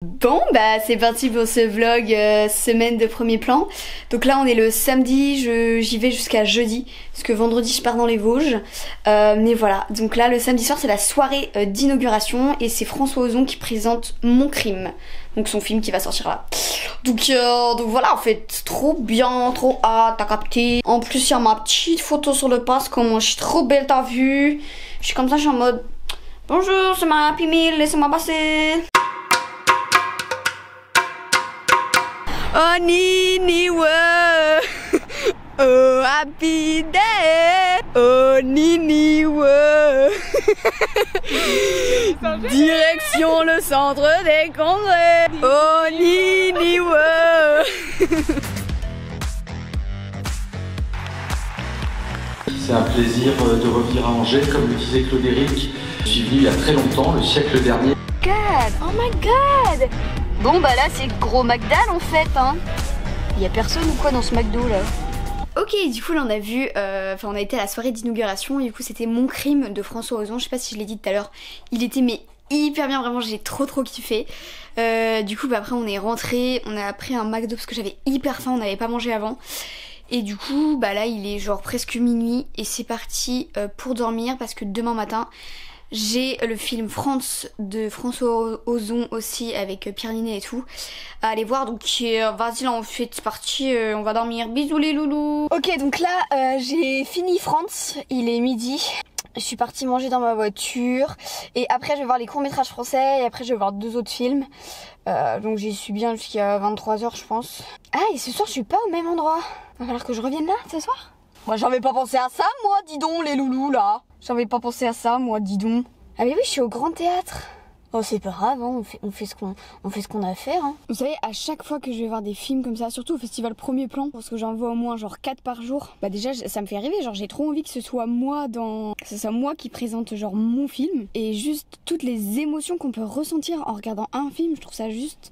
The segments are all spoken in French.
Bon bah c'est parti pour ce vlog semaine de premier plan. Donc là on est le samedi, j'y vais jusqu'à jeudi parce que vendredi je pars dans les Vosges. Mais voilà, donc là le samedi soir c'est la soirée d'inauguration et c'est François Ozon qui présente Mon Crime. Donc son film qui va sortir là. Donc voilà, en fait trop bien, trop hâte, t'as capté. En plus il y a ma petite photo sur le pass, comment je suis trop belle, t'as vu. Je suis comme ça, je suis en mode bonjour c'est ma Happy Meal, laissez-moi passer. Oh Nini ouais. Oh happy day. Oh Nini ouais. Direction le centre des congrès. Oh Nini ouais. C'est un plaisir de revenir à Angers, comme le disait Claude Éric. Je suis venu il y a très longtemps, le siècle dernier. Oh my god. Bon bah là c'est gros McDal en fait hein. Y a personne ou quoi dans ce McDo là? Ok, du coup là on a vu, on a été à la soirée d'inauguration et du coup c'était Mon Crime de François Ozon. Je sais pas si je l'ai dit tout à l'heure, il était mais hyper bien, vraiment j'ai trop kiffé. Du coup bah après on est rentré, on a pris un McDo parce que j'avais hyper faim, on n'avait pas mangé avant. Et du coup bah là il est genre presque minuit et c'est parti pour dormir parce que demain matin j'ai le film France de François Ozon aussi avec Pierre Ninet et tout à aller voir, donc vas-y là on fait, c'est parti, on va dormir, bisous les loulous. Ok donc là j'ai fini France, il est midi, je suis partie manger dans ma voiture et après je vais voir les courts-métrages français et après je vais voir 2 autres films, donc j'y suis bien jusqu'à 23 h je pense. Ah et ce soir je suis pas au même endroit, va falloir que je revienne là ce soir. Moi j'avais pas pensé à ça moi, dis donc les loulous là. J'avais pas pensé à ça moi, dis donc. Ah mais oui je suis au Grand Théâtre. Oh c'est pas grave hein, on fait ce qu'on a à faire hein. Vous savez à chaque fois que je vais voir des films comme ça, surtout au festival Premier Plan, parce que j'en vois au moins genre 4 par jour, bah déjà ça me fait rêver, genre j'ai trop envie que ce soit moi qui présente genre mon film. Et juste toutes les émotions qu'on peut ressentir en regardant un film, je trouve ça juste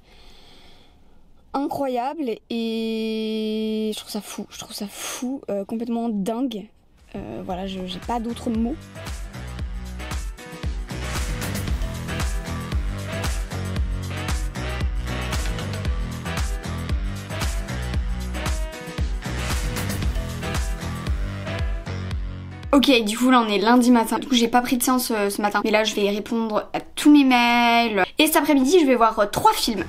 incroyable et je trouve ça fou, complètement dingue. Voilà, j'ai pas d'autres mots. Ok, du coup là on est lundi matin, du coup j'ai pas pris de séance ce matin, mais là je vais répondre à tous mes mails. Et cet après-midi je vais voir 3 films.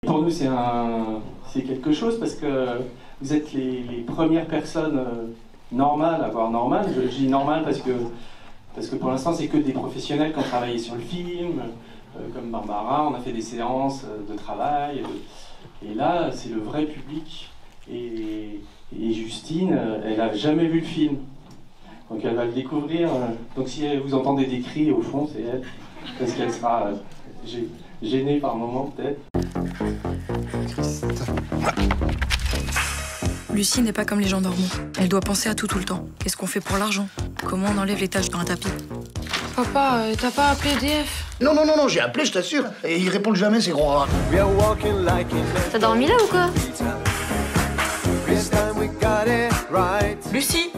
Pour nous c'est quelque chose parce que vous êtes les premières personnes normales à voir normal. Je dis normal parce que pour l'instant c'est que des professionnels qui ont travaillé sur le film, comme Barbara, on a fait des séances de travail, et là c'est le vrai public, et Justine, elle n'a jamais vu le film, donc elle va le découvrir, donc si vous entendez des cris au fond c'est elle, parce qu'elle sera gênée par moment peut-être. Lucie n'est pas comme les gens normaux. Elle doit penser à tout le temps. Qu'est-ce qu'on fait pour l'argent? Comment on enlève les taches dans un tapis? Papa, t'as pas appelé DF? Non, j'ai appelé, je t'assure. Et ils répondent jamais, ces gros rats. T'as dormi là ou quoi? Lucie,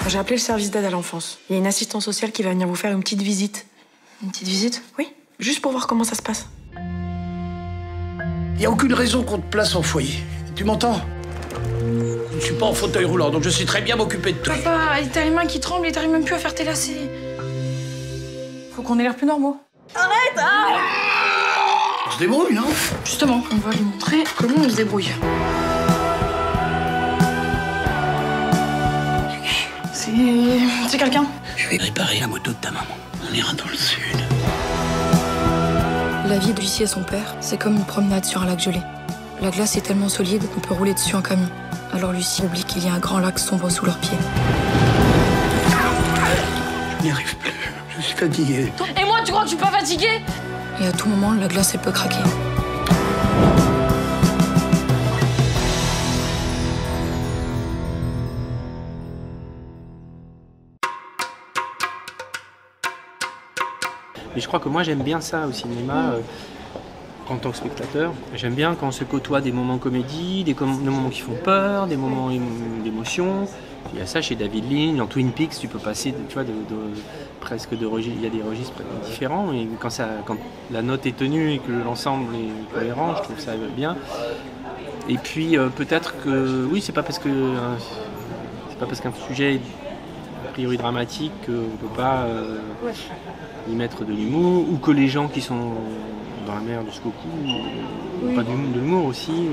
j'ai appelé le service d'aide à l'enfance. Il y a une assistante sociale qui va venir vous faire une petite visite. Une petite visite? Oui, juste pour voir comment ça se passe. Y a aucune raison qu'on te place en foyer. Tu m'entends? Je suis pas en fauteuil roulant, donc je sais très bien m'occuper de toi. Papa, t'as les mains qui tremblent et t'arrives même plus à faire tes lacets. Faut qu'on ait l'air plus normaux. Arrête! On se débrouille, non? Justement, on va lui montrer comment on se débrouille. C'est quelqu'un? Je vais réparer la moto de ta maman. On ira dans le sud. La vie de Lucie et son père, c'est comme une promenade sur un lac gelé. La glace est tellement solide qu'on peut rouler dessus en camion. Alors Lucie oublie qu'il y a un grand lac sombre sous leurs pieds. Je n'y arrive plus. Je suis fatigué. Et moi, tu crois que je suis pas fatiguée? Et à tout moment, la glace, elle peut craquer. Mais je crois que moi j'aime bien ça au cinéma. en tant que spectateur. J'aime bien quand on se côtoie des moments comédie, des moments qui font peur, des moments d'émotion. Il y a ça chez David Lean, dans Twin Peaks, tu peux passer tu vois, presque de registres, il y a des registres différents, et quand la note est tenue et que l'ensemble est cohérent, je trouve ça bien. Et puis peut-être que, oui, c'est pas parce qu'un sujet est a priori dramatique qu'on ne peut pas y mettre de l'humour, ou que les gens qui sont dans la mer jusqu'au cou n'ont pas de l'humour aussi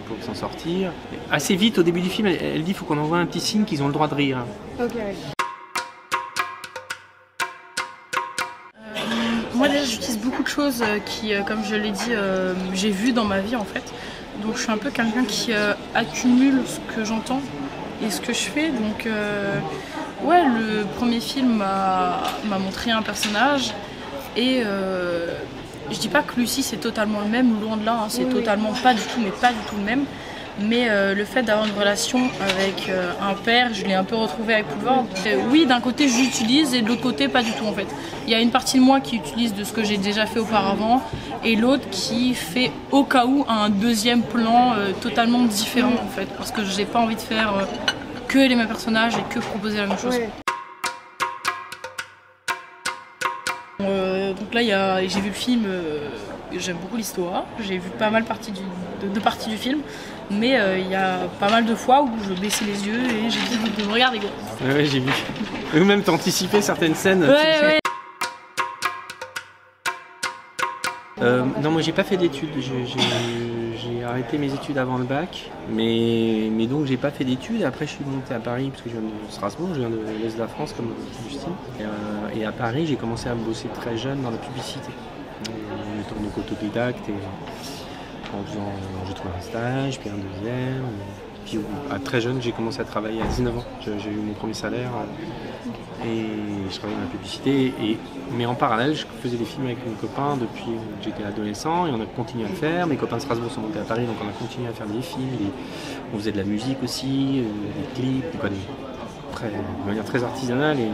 pour s'en sortir. Assez vite au début du film, elle dit qu'il faut qu'on envoie un petit signe qu'ils ont le droit de rire. Ok. Moi déjà j'utilise beaucoup de choses qui, comme je l'ai dit, j'ai vu dans ma vie en fait. Donc je suis un peu quelqu'un qui accumule ce que j'entends et ce que je fais. Donc ouais, le premier film m'a montré un personnage et je dis pas que Lucie c'est totalement le même, loin de là, hein, c'est totalement pas du tout, mais pas du tout le même. Mais le fait d'avoir une relation avec un père, je l'ai un peu retrouvé avec Poulvord. Oui, d'un côté j'utilise et de l'autre côté pas du tout en fait. Il y a une partie de moi qui utilise de ce que j'ai déjà fait auparavant et l'autre qui fait au cas où un deuxième plan totalement différent en fait. Parce que j'ai pas envie de faire que les mêmes personnages et que proposer la même chose. Ouais. Donc là j'ai vu le film, j'aime beaucoup l'histoire, j'ai vu pas mal de parties du film, mais il y a pas mal de fois où je baissais les yeux et j'ai dit de me regarder gros. Ouais, j'ai vu. Ou même t'anticipais certaines scènes. Ouais. Non, moi j'ai pas fait d'études, j'ai arrêté mes études avant le bac, mais donc j'ai pas fait d'études. Après je suis monté à Paris parce que je viens de Strasbourg, je viens de l'Est de la France comme Justine. Et à Paris j'ai commencé à bosser très jeune dans la publicité, en étant donc autodidacte et j'ai trouvé un stage, puis un deuxième. Puis à très jeune j'ai commencé à travailler à 19 ans, j'ai eu mon premier salaire. Et je travaillais dans la publicité, mais en parallèle je faisais des films avec mes copains depuis que j'étais adolescent et on a continué à le faire. Mes copains de Strasbourg sont montés à Paris, donc on a continué à faire des films, on faisait de la musique aussi, des clips, de manière très artisanale et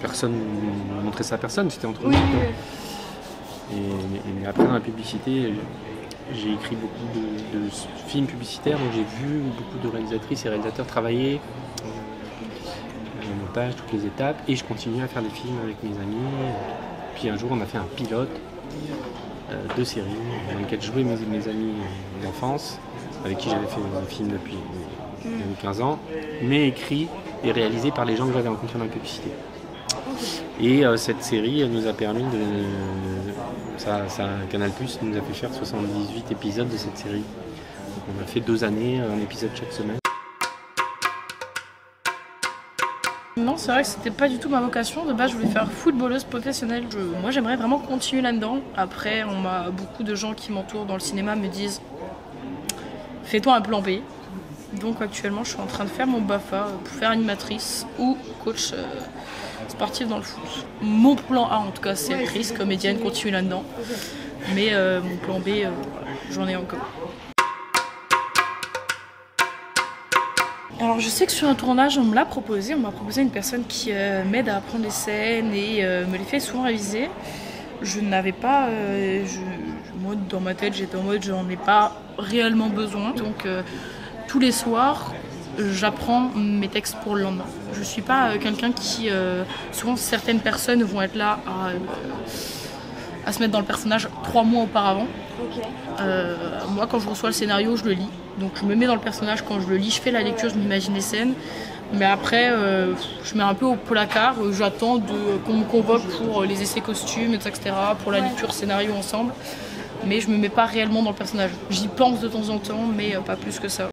personne ne montrait ça à personne, c'était entre nous. Et après dans la publicité, j'ai écrit beaucoup de films publicitaires, donc j'ai vu beaucoup de réalisatrices et réalisateurs travailler. Le montage, toutes les étapes, et je continue à faire des films avec mes amis. Puis un jour on a fait un pilote de série dans lequel jouaient mes amis d'enfance avec qui j'avais fait des films depuis 15 ans, mais écrit et réalisé par les gens que j'avais rencontrés dans la publicité. Et cette série nous a permis Canal+ nous a fait faire 78 épisodes de cette série. Donc on a fait 2 années, un épisode chaque semaine. Non, c'est vrai que c'était pas du tout ma vocation. De base, je voulais faire footballeuse professionnelle. Moi, j'aimerais vraiment continuer là-dedans. Après, beaucoup de gens qui m'entourent dans le cinéma me disent « Fais-toi un plan B ». Donc actuellement, je suis en train de faire mon BAFA pour faire animatrice ou coach sportif dans le foot. Mon plan A, en tout cas, c'est actrice, comédienne, continuer là-dedans. Mais mon plan B, j'en ai encore. Alors je sais que sur un tournage on m'a proposé une personne qui m'aide à apprendre les scènes et me les fait souvent réviser. Je n'avais pas, moi dans ma tête j'étais en mode j'en ai pas réellement besoin. Donc tous les soirs j'apprends mes textes pour le lendemain. Je suis pas quelqu'un qui, souvent certaines personnes vont être là à se mettre dans le personnage 3 mois auparavant. Okay. Moi quand je reçois le scénario je le lis. Donc je me mets dans le personnage quand je le lis, je fais la lecture, je m'imagine les scènes. Mais après, je mets un peu au placard, j'attends qu'on me convoque pour les essais costumes, etc., pour la lecture scénario ensemble. Mais je me mets pas réellement dans le personnage. J'y pense de temps en temps, mais pas plus que ça.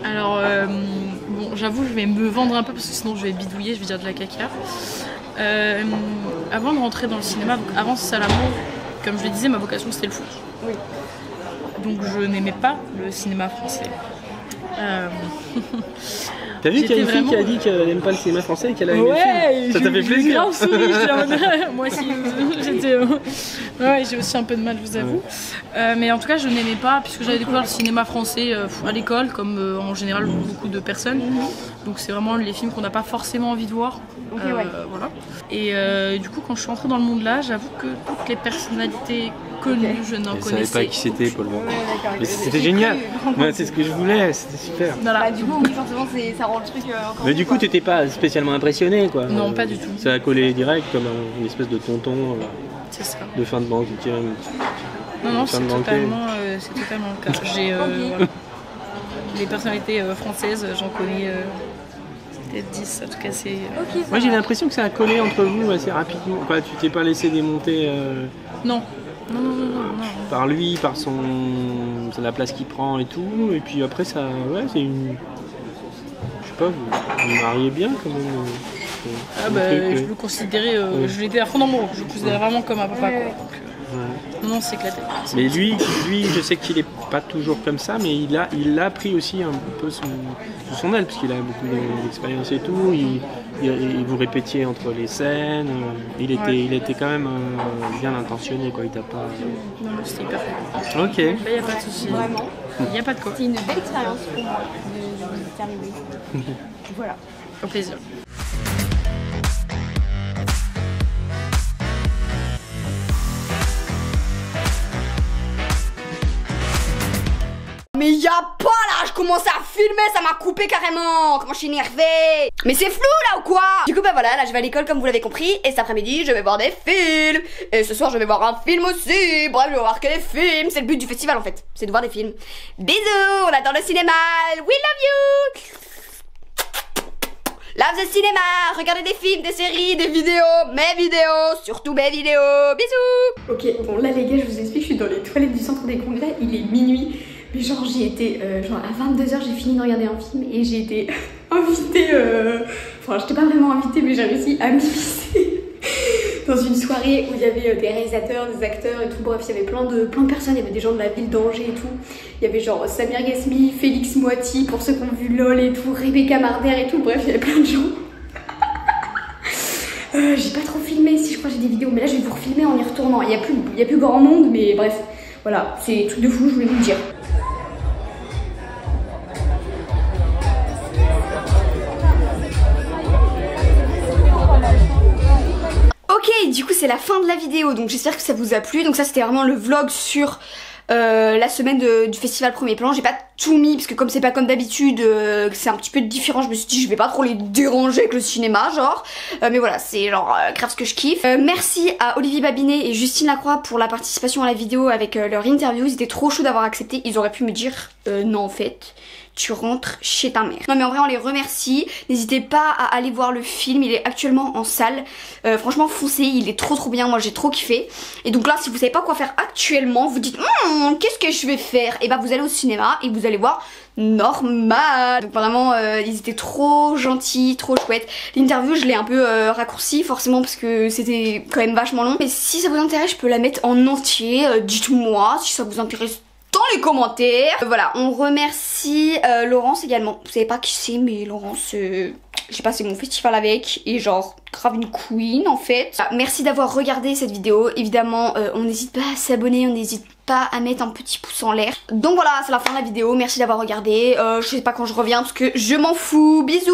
Alors, bon, j'avoue, je vais me vendre un peu parce que sinon je vais bidouiller, je vais dire de la caca. Avant de rentrer dans le cinéma, donc avant Salamo, comme je le disais, ma vocation c'était le foot. Oui. Donc je n'aimais pas le cinéma français. T'as vu qu'il y a une fille qui a dit qu'elle n'aime pas le cinéma français et qu'elle a aimé le film? Ça t'a fait plaisir? Grave souri, moi aussi, j'étais... Ouais, j'ai aussi un peu de mal, je vous avoue. Mais en tout cas, je n'aimais pas, puisque j'avais découvert le cinéma français à l'école, comme en général beaucoup de personnes. Donc c'est vraiment les films qu'on n'a pas forcément envie de voir. Voilà. Et du coup, quand je suis entrée dans le monde là, j'avoue que toutes les personnalités connues, je n'en connaissais. Je savais pas qui c'était, Paul Vent. Mais c'était génial. C'est ce que je voulais, c'était super. Voilà. Du coup, oui, forcément, ça rend le truc encore. Mais du coup, tu n'étais pas spécialement impressionné, quoi. Non, pas du tout. Ça a collé direct comme une espèce de tonton de fin de banque. Non, c'est totalement le cas. J'ai les personnalités françaises, j'en connais peut-être 10, en tout cas c'est... Moi j'ai l'impression que ça a collé entre vous assez rapidement. Enfin, tu t'es pas laissé démonter Non. Par lui, par la place qu'il prend et tout. Et puis après ça, c'est une... Je sais pas, vous mariez bien quand même. Je le considérais, je l'étais à fond dans mon rôle. Je le considérais vraiment comme un papa, quoi. Non, c'est éclaté. Mais lui, je sais qu'il est pas toujours comme ça, mais il a pris aussi un peu sous son aile, parce qu'il a beaucoup d'expérience et tout. Il vous répétiez entre les scènes. Il était quand même bien intentionné, quoi. Il t'a pas. Non, c'était hyper cool. Ok. Là, il n'y a pas de souci. Vraiment. Il n'y a pas de quoi. C'est une belle expérience pour moi de terminer. Voilà. Au plaisir. Mais y'a pas là, je commence à filmer, ça m'a coupé carrément. Comment je suis énervée. Mais c'est flou là ou quoi? Du coup bah voilà, là je vais à l'école comme vous l'avez compris. Et cet après-midi je vais voir des films. Et ce soir je vais voir un film aussi. Bref, je vais voir que des films. C'est le but du festival en fait, c'est de voir des films. Bisous, on adore le cinéma. We love you. Love the cinéma. Regardez des films, des séries, des vidéos. Mes vidéos, surtout mes vidéos. Bisous. Ok, bon là les gars, je vous explique, je suis dans les toilettes du centre des congrès. Il est minuit. Mais genre j'ai été, à 22h j'ai fini de regarder un film et j'ai été invitée, enfin j'étais pas vraiment invitée mais j'ai réussi à m'immiscer dans une soirée où il y avait des réalisateurs, des acteurs et tout, bref il y avait plein de personnes, il y avait des gens de la ville d'Angers et tout, il y avait genre Samir Ghasmi, Félix Moiti pour ceux qui ont vu LOL et tout, Rebecca Marder et tout, bref il y avait plein de gens. J'ai pas trop filmé, si je crois que j'ai des vidéos, mais là je vais vous refilmer en y retournant, il y a plus grand monde mais bref, voilà, c'est truc de fou, je voulais vous le dire. Ok, du coup c'est la fin de la vidéo, donc j'espère que ça vous a plu. Donc ça c'était vraiment le vlog sur la semaine du festival Premier Plan. J'ai pas tout mis parce que comme c'est pas comme d'habitude, c'est un petit peu différent. Je me suis dit je vais pas trop les déranger avec le cinéma genre, mais voilà c'est genre grave ce que je kiffe. Merci à Olivier Babinet et Justine Lacroix pour la participation à la vidéo avec leur interview. Ils étaient trop chauds d'avoir accepté. Ils auraient pu me dire non en fait tu rentres chez ta mère. Non mais en vrai on les remercie. N'hésitez pas à aller voir le film, il est actuellement en salle. Franchement foncez, il est trop bien, moi j'ai trop kiffé. Et donc là si vous savez pas quoi faire actuellement, vous dites qu'est-ce que je vais faire? Et bah vous allez au cinéma et vous allez voir Normal. Donc vraiment ils étaient trop gentils, trop chouettes. L'interview je l'ai un peu raccourci forcément parce que c'était quand même vachement long. Mais si ça vous intéresse je peux la mettre en entier, dites-moi si ça vous intéresse dans les commentaires. Voilà, on remercie Laurence également. Vous savez pas qui c'est mais Laurence, j'ai passé mon festival avec et genre grave une queen en fait. Merci d'avoir regardé cette vidéo. Évidemment on n'hésite pas à s'abonner, on n'hésite pas à mettre un petit pouce en l'air. Donc voilà, c'est la fin de la vidéo. Merci d'avoir regardé. Je sais pas quand je reviens parce que je m'en fous. Bisous.